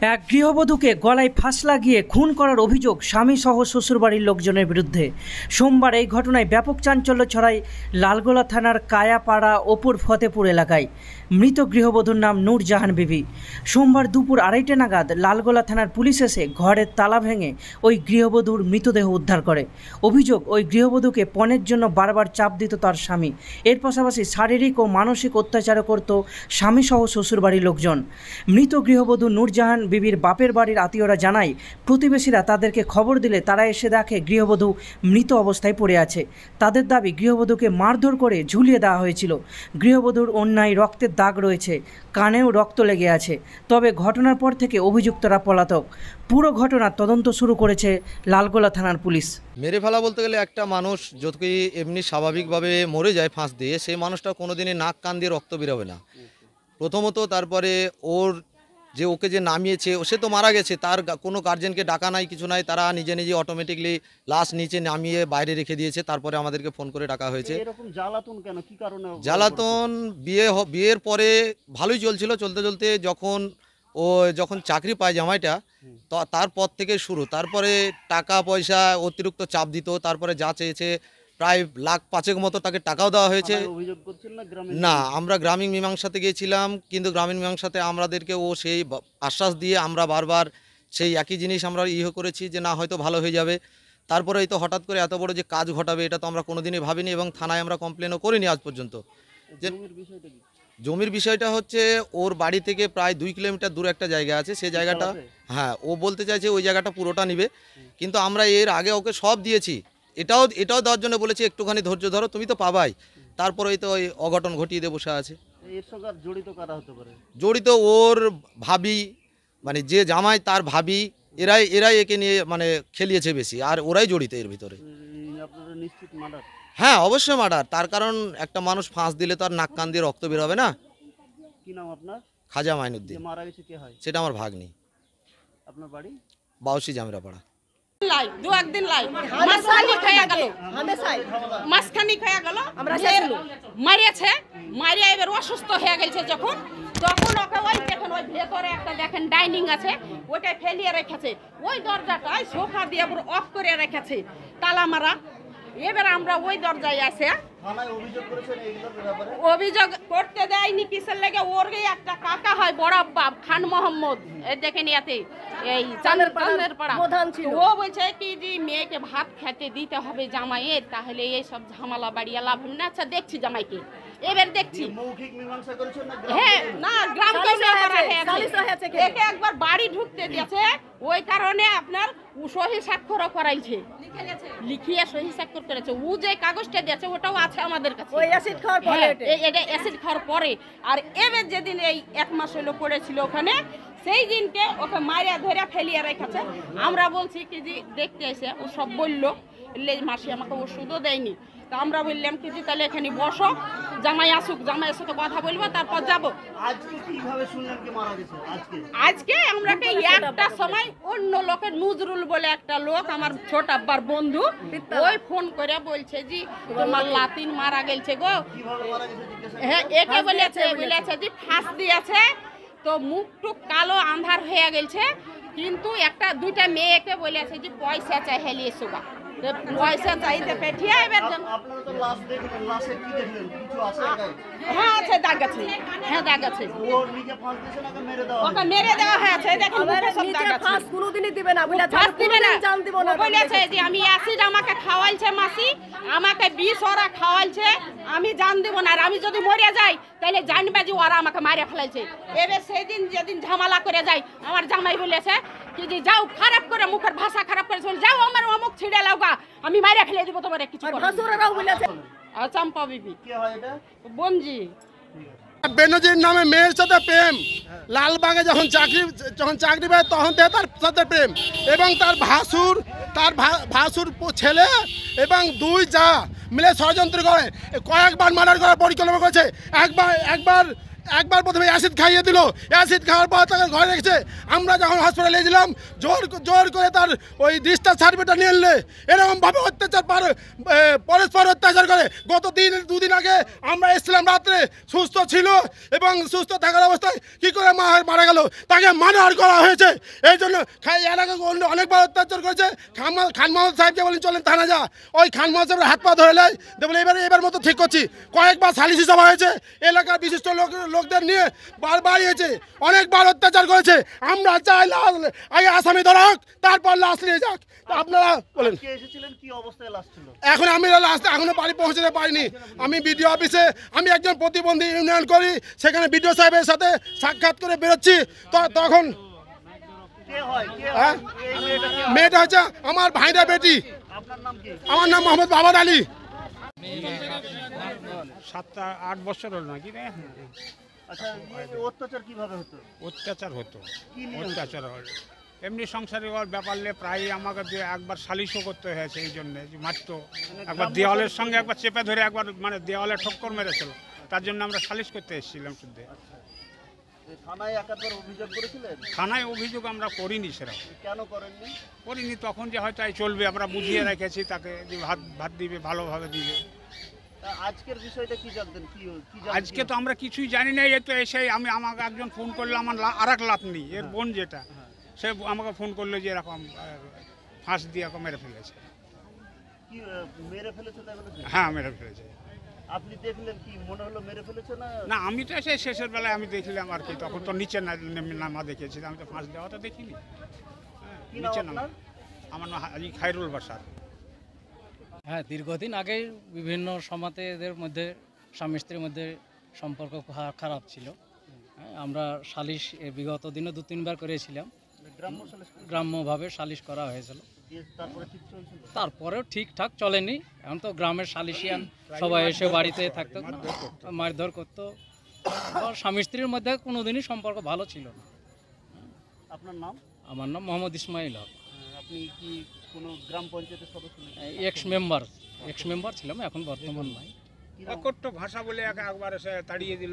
এক গৃহবধূকে গলায় ফাঁস লাগিয়ে খুন করার অভিযোগ স্বামী সহ শ্বশুরবাড়ির লোকজনের বিরুদ্ধে। সোমবার এই ঘটনায় ব্যাপক চাঞ্চল্য ছড়ায় লালগোলা থানার কায়াপাড়া অপুর ফতেপুর এলাকায়। মৃত গৃহবধূর নাম নূরজাহান বিবি। সোমবার দুপুর 2:30 নাগাদ লালগোলা থানার পুলিশ এসে ঘরের তালা ভেঙে ওই গৃহবধূর মৃতদেহ উদ্ধার করে। অভিযোগ, ওই গৃহবধূকে পণের জন্য বারবার চাপ দিত তার স্বামী। এর পাশাপাশি শারীরিক ও মানসিক অত্যাচারও করত স্বামী সহ শ্বশুরবাড়ির লোকজন। মৃত গৃহবধূ নূরজাহান বিবির বাপের বাড়ির আত্মীয়রা জানায়, প্রতিবেশীরা তাদেরকে খবর দিলে তারা এসে দেখে গৃহবধূ মৃত অবস্থায় পড়ে আছে। তাদের দাবি, গৃহবধূকে মারধর করে ঝুলিয়ে দেওয়া হয়েছিল। গৃহবধূর অন্যায় রক্তের দাগ রয়েছে, কানেও রক্ত লেগে আছে। তবে ঘটনার পর থেকে অভিযুক্তরা পলাতক। পুরো ঘটনার তদন্ত শুরু করেছে লালগোলা থানার পুলিশ। মেরে ফেলা বলতে গেলে একটা মানুষ যদি এমনি স্বাভাবিকভাবে মরে যায় ফাঁস দিয়ে, সেই মানুষটা কোনোদিনই নাক কান দিয়ে রক্ত বেরোবে না প্রথমত। তারপরে ওকে যে নামিয়েছে, সে তো মারা গেছে, তার কোনো গার্জেনকে ডাকা নাই, কিছু নাই, তারা নিজে নিজে অটোমেটিকলি লাশ নিচে নামিয়ে বাইরে রেখে দিয়েছে। তারপরে আমাদেরকে ফোন করে ডাকা হয়েছে। এরকম জ্বালাতন কেন, কি কারণে জ্বালাতন? বিয়ের পরে ভালোই চলছিল, চলতে চলতে যখন চাকরি পায় জামাইটা, তো তারপর থেকে শুরু। তারপরে টাকা পয়সা অতিরিক্ত চাপ দিত। তারপরে যা চেয়েছে প্রায় 1,05,000 মতো তাকে টাকাও দেওয়া হয়েছে। না, আমরা গ্রামীণ মীমাংসাতে গিয়েছিলাম, কিন্তু গ্রামীণ মীমাংসাতে আমাদেরকে সেই আশ্বাস দিয়ে আমরা বারবার সেই একই জিনিস আমরা করেছি যে না, হয়তো ভালো হয়ে যাবে। তারপরে এই তো হঠাৎ করে এত বড় যে কাজ ঘটাবে, এটা তো আমরা কোনোদিনই ভাবিনি এবং থানায় আমরা কমপ্লেনও করিনি আজ পর্যন্ত। যে জমির বিষয়টা হচ্ছে, ওর বাড়ি থেকে প্রায় 2 কিলোমিটার দূরে একটা জায়গা আছে, সেই জায়গাটা, হ্যাঁ, ও বলতে চাইছে ওই জায়গাটা পুরোটা নিবে, কিন্তু আমরা এর আগে ওকে সব দিয়েছি। এটাও দেওয়ার জন্য বলেছি একটুখানি ধৈর্য ধরো, তুমি তো পাবাই। তারপরেই তো ওই অঘটন ঘটিয়ে দিয়ে বসে আছে। এর সঙ্গে জড়িত কারা হতে পারে? জড়িত ওর ভাবি, মানে যে জামাই তার ভাবি, এরাই একে নিয়ে মানে খেলিয়েছে বেশি, আর ওরাই জড়িত এর ভিতরে। আপনারা নিশ্চিত মার্ডার? হ্যাঁ, অবশ্যই মার্ডার। তার কারণ একটা মানুষ ফাঁস দিলে তো আর নাক কান দিয়ে রক্ত বের হবে না। কি নাম আপনার? খাজা মাইনুদ্দিন। মারা গেছে কে হয়? সেটা আমার ভাগ্নি। আপনার বাড়ি? বাউসি জামিরাপাড়া। এবার অসুস্থ হয়ে গেছে যখন ওকে ওই দেখেন ওই ভেতরে একটা দেখেন ডাইনিং আছে, ওইটা ফেলিয়ে রেখেছে। ওই দরজাটায় সোফা দিয়ে পুরো অফ করে রেখেছে, তালা মারা। এবার আমরা ওই দরজায় আছে অভিযোগ করতে দেয়নি কিসের লেগে। ওর একটা কাকা হয় বড় বাপ খান মোহাম্মদ, দেখেন ইয়াতে এই চাঁদের পাড়া, ও বলছে কি যে মেয়েকে ভাত খেতে দিতে হবে জামাইয়ের, তাহলে এই সব ঝামেলা বাড়িয়ে লাভ হবে না। আচ্ছা দেখছি জামাইকে, এবার দেখছি। হ্যাঁ, না গ্রাম একে একবার বাড়ি ঢুকতে দিয়েছে, ওই কারণে আপনার সহি স্বাক্ষরও করাইছে, লিখিয়ে সহি স্বাক্ষর করেছে। ও যে কাগজটা দিয়েছে ওটাও আছে আমাদের কাছে, অ্যাসিড খাওয়ার পরে। আর এবার যেদিন এই 1 মাস হলো পড়েছিল ওখানে, সেই দিনকে ওকে মারিয়া ধরে ফেলিয়ে রেখেছে। আমরা বলছি কি যে দেখতে এসে ও সব বললো, মাসি আমাকে ওষুধও দেয়নি। তো আমরা বললাম কি যে তাহলে এখানে বসো, জামাইয়ের সাথে কথা বলবো, তারপর যাবো। আজকে আমরা একটা সময় অন্য লোকের নজরুল বলে একটা লোক, আমার ছোট আব্বার বন্ধু, ওই ফোন করে বলছে যে তোমার লাতিন মারা গেছে গো। হ্যাঁ, একে বলেছে যে ফাঁস দিয়েছে, তো মুখ টুক কালো আন্ধার হয়ে গেছে, কিন্তু 1-2টা মেয়েকে বলেছে যে পয়সা চাই হেলিয়ে সুগা, পয়সা চাইতে পেঠিয়ে। এবার হ্যাঁ আছে, দাগ আছে, হ্যাঁ দাগ আছে, ওকে মেরে দেওয়া হয়েছে। দেখেন কোনোদিনই দিবে না, বলেছে যে আমি অ্যাসিড আমাকে খাওয়াইছে মাসি, আমাকে বিষ ওরা খাওয়াইছে, আমি জান দেবো না। আর আমি যদি মরে যাই তাহলে জানবে যে ওরা আমাকে মারে ফেলাইছে। এবার সেদিন যেদিন ঝামেলা করে যাই, আমার জামাই বলেছে কি যে যাও, খারাপ করে মুখের ভাষা খারাপ করে যাও, আমার অমুক ছিঁড়ে লাউগা, আমি মারে ফেলে দিব তোমার কিছু। চাম্পা বিবি বঞ্জি বেনজির নামে মেয়ের সাথে প্রেম, লালবাগে যখন চাকরি পায় তখন থেকে তার সাথে প্রেম, এবং তার ভাসুর ছেলে এবং 2 যা মিলে ষড়যন্ত্র করে কয়েকবার মার্ডার করার পরিকল্পনা করেছে। একবার একবার প্রথমে অ্যাসিড খাইয়ে দিল, অ্যাসিড খাওয়ার পর তাকে ঘরে রেখেছে। আমরা যখন হসপিটালে গেছিলাম জোর করে তার ওই ডিসচার্জ সার্টিফিকেটটা নিয়ে এলে এরকমভাবে অত্যাচার পরস্পর অত্যাচার করে। গত দুদিন আগে আমরা এসেছিলাম রাত্রে, সুস্থ ছিল এবং সুস্থ থাকার অবস্থায় কী করে মারা গেল, তাকে মারধর করা হয়েছে। এই জন্য এলাকা অনেকবার অত্যাচার করেছে। খান মোহাম্মদ সাহেবকে বলেন চলেন থানা যা, ওই খান মোহাম্মদ সাহেবের হাত পা ধরে নেয়, বলে এবার মতো ঠিক করছি। কয়েকবার সালিসি সভা হয়েছে, এলাকার বিশিষ্ট লোকদের নিয়ে বারবার হয়েছে, অনেকবার অত্যাচার করেছে। আমরা চাই আগে আসামি ধরা হোক, তারপর লাশ নিয়ে যাক। আপনারা বলেন। কে এসেছিলেন, কি অবস্থায় লাশ ছিল? এখন আমি লাশ এখনো বাড়ি পৌঁছতে পারিনি। আমি বিডিও অফিসে, আমি একজন প্রতিবন্ধী ইউনিয়ন করি, সেখানে বিডিও সাহেবের সাথে সাক্ষাৎ করে বেরোচ্ছি। তখন কে হয়? কে হ্যাঁ, হয়? এই মেয়েটা কে হয়? মেয়েটা হচ্ছে আমার ভাইরা বেটি। আপনার নাম কি? আমার নাম মোহাম্মদ বাবার আলী। 7-8 বছর হল নাকি রে? আচ্ছা, এই অত্যাচার কিভাবে হতো? অত্যাচার হতো, কি নিয়ে হতো? অত্যাচার হয় এমনি সংসারে ওর ব্যাপার নিয়ে প্রায় আমাকে দিয়ে একবার সালিশও করতে হয়েছে এই জন্যে যে মারতো, একবার দেওয়ালের সঙ্গে একবার চেপে ধরে একবার মানে দেওয়ালে ঠক্কর মেরেছিল, তার জন্য আমরা সালিশ করতে এসেছিলাম শুদ্ধ। এই থানায় একাধিকবার অভিযোগ করেছিলেন? থানায় অভিযোগ আমরা করিনি, সেরকম কেন করেননি? করিনি। তখন যে হয়তো এই চলবে আমরা বুঝিয়ে রেখেছি তাকে যে ভাত দিবে, ভালোভাবে দিবে। তা আজকের বিষয়টা কি জানতেন? কি জানতেন? আজকে তো আমরা কিছুই জানি না, এই তো এসে আমাকে একজন ফোন করলো, আমার আর এক লাতনি এর বোন যেটা, সে আমাকে ফোন করলো যে এরকম ফাঁস দিয়ে মেরে ফেলেছে। কি মেরে ফেলেছে তাই বলেছে? হ্যাঁ, মেরে ফেলেছে। আপনি দেখলেন, কি মনে হলো মেরে ফেলেছে না? না, আমি তো এসে শেষের বেলায় আমি দেখলাম আর কি, তখন তো নিচে নামা দেখেছি, আমি তো ফাঁস দেওয়াটা দেখিনি। হ্যাঁ, কি নাম নিচে নামা। আপনার? আমার নাম হাজি খায়রুল বাসার। হ্যাঁ, দীর্ঘদিন আগেই বিভিন্ন সমাজে এদের মধ্যে স্বামী স্ত্রীর মধ্যে সম্পর্ক খারাপ ছিল। হ্যাঁ, আমরা সালিশ বিগত দিনে 2-3 বার করেছিলাম, গ্রাম্য সালিশ? গ্রাম্যভাবে সালিশ করা হয়েছিল। তারপরে ঠিক চলছিল? তারপরেও ঠিকঠাক চলেনি। এখন তো গ্রামের সালিশিয়ান সবাই এসে বাড়িতে থাকতো, মারধর করতো। স্বামী স্ত্রীর মধ্যে কোনোদিনই সম্পর্ক ভালো ছিল না। আপনার নাম? আমার নাম মোহাম্মদ ইসমাইল হক। আপনি কি কোনো গ্রাম পঞ্চায়েতের সদস্য নাকি? এক্স মেম্বার ছিলাম, এখন বর্তমান নাই। কি নাম? অকট্য ভাষা বলে একবার এসে তাড়িয়ে দিল।